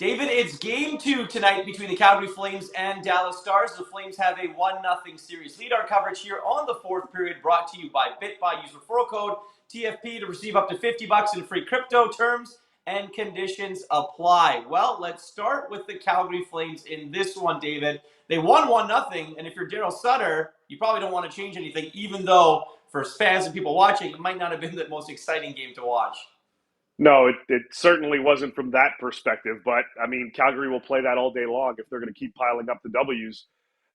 David, it's game 2 tonight between the Calgary Flames and Dallas Stars. The Flames have a 1-0 series lead. Our coverage here on the fourth period brought to you by Bitbuy. Use referral code TFP to receive up to $50 in free crypto. Terms and conditions apply. Well, let's start with the Calgary Flames in this one, David. They won 1-0, and if you're Daryl Sutter, you probably don't want to change anything, even though for fans and people watching, it might not have been the most exciting game to watch. No, it certainly wasn't from that perspective. But, I mean, Calgary will play that all day long if they're going to keep piling up the W's.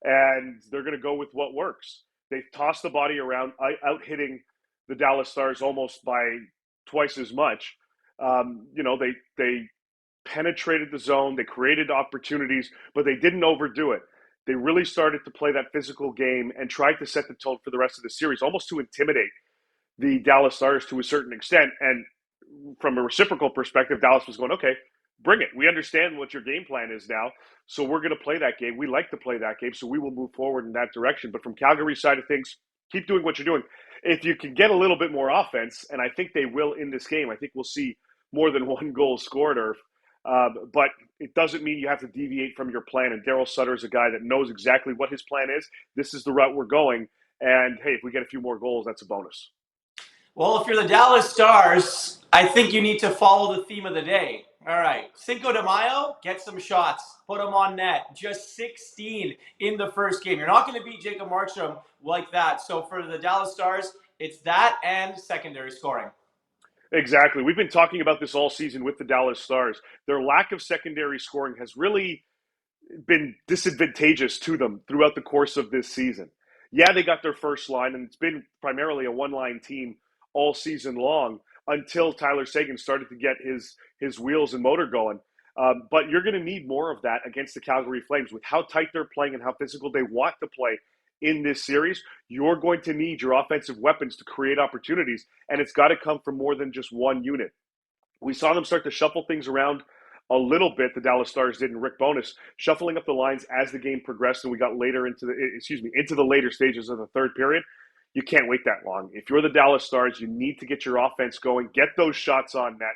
And they're going to go with what works. They've tossed the body around, out hitting the Dallas Stars almost by twice as much. They penetrated the zone. They created opportunities, but they didn't overdo it. They really started to play that physical game and tried to set the tone for the rest of the series, almost to intimidate the Dallas Stars to a certain extent. And from a reciprocal perspective, Dallas was going, okay, bring it. We understand what your game plan is now, so we're going to play that game. We like to play that game, so we will move forward in that direction. But from Calgary's side of things, keep doing what you're doing. If you can get a little bit more offense, and I think they will in this game, I think we'll see more than one goal scored, but it doesn't mean you have to deviate from your plan. And Daryl Sutter is a guy that knows exactly what his plan is. This is the route we're going. And, hey, if we get a few more goals, that's a bonus. Well, if you're the Dallas Stars, I think you need to follow the theme of the day. All right, Cinco de Mayo, get some shots, put them on net. Just 16 in the first game. You're not going to beat Jacob Markstrom like that. So for the Dallas Stars, it's that and secondary scoring. Exactly. We've been talking about this all season with the Dallas Stars. Their lack of secondary scoring has really been disadvantageous to them throughout the course of this season. Yeah, they got their first line, and it's been primarily a one-line team all season long until Tyler Seguin started to get his wheels and motor going. But you're going to need more of that against the Calgary Flames with how tight they're playing and how physical they want to play in this series. You're going to need your offensive weapons to create opportunities, and it's got to come from more than just one unit. We saw them start to shuffle things around a little bit. The Dallas Stars did, and Rick Bowness shuffling up the lines as the game progressed, and we got later into the later stages of the third period. You can't wait that long. If you're the Dallas Stars, you need to get your offense going, get those shots on net,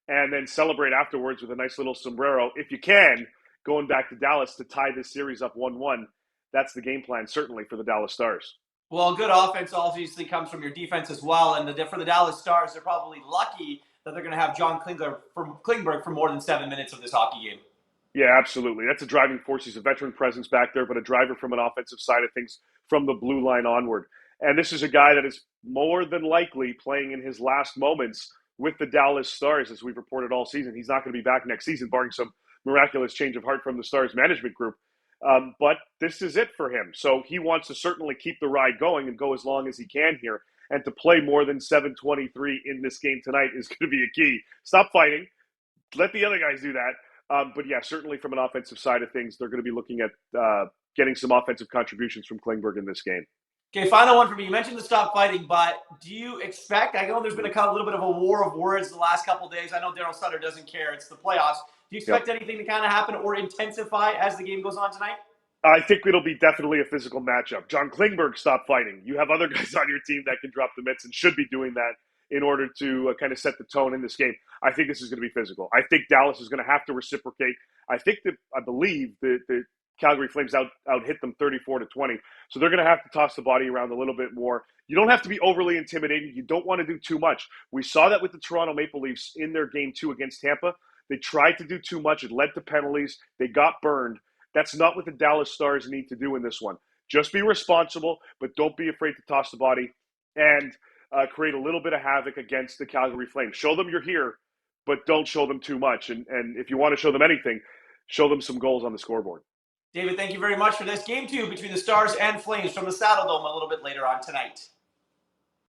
and then celebrate afterwards with a nice little sombrero, if you can, going back to Dallas to tie this series up 1-1. That's the game plan, certainly, for the Dallas Stars. Well, good offense obviously comes from your defense as well. And for the Dallas Stars, they're probably lucky that they're going to have John Klingberg for more than 7 minutes of this hockey game. Yeah, absolutely. That's a driving force. He's a veteran presence back there, but a driver from an offensive side of things from the blue line onward. And this is a guy that is more than likely playing in his last moments with the Dallas Stars, as we've reported all season. He's not going to be back next season, barring some miraculous change of heart from the Stars management group. But this is it for him. So he wants to certainly keep the ride going and go as long as he can here. And to play more than 7:23 in this game tonight is going to be a key. Stop fighting. Let the other guys do that. But yeah, certainly from an offensive side of things, they're going to be looking at getting some offensive contributions from Klingberg in this game. Okay, final one for me. You mentioned the stop fighting, but do you expect, I know there's been a little bit of a war of words the last couple of days. I know Daryl Sutter doesn't care. It's the playoffs. Do you expect anything to kind of happen or intensify as the game goes on tonight? I think it'll be definitely a physical matchup. John Klingberg, stop fighting. You have other guys on your team that can drop the mitts and should be doing that in order to kind of set the tone in this game. I think this is going to be physical. I think Dallas is going to have to reciprocate. I believe that the Calgary Flames out hit them 34-20. So they're going to have to toss the body around a little bit more. You don't have to be overly intimidating. You don't want to do too much. We saw that with the Toronto Maple Leafs in their game 2 against Tampa. They tried to do too much. It led to penalties. They got burned. That's not what the Dallas Stars need to do in this one. Just be responsible, but don't be afraid to toss the body and create a little bit of havoc against the Calgary Flames. Show them you're here, but don't show them too much. And if you want to show them anything, show them some goals on the scoreboard. David, thank you very much for this. Game 2 between the Stars and Flames from the Saddle Dome a little bit later on tonight.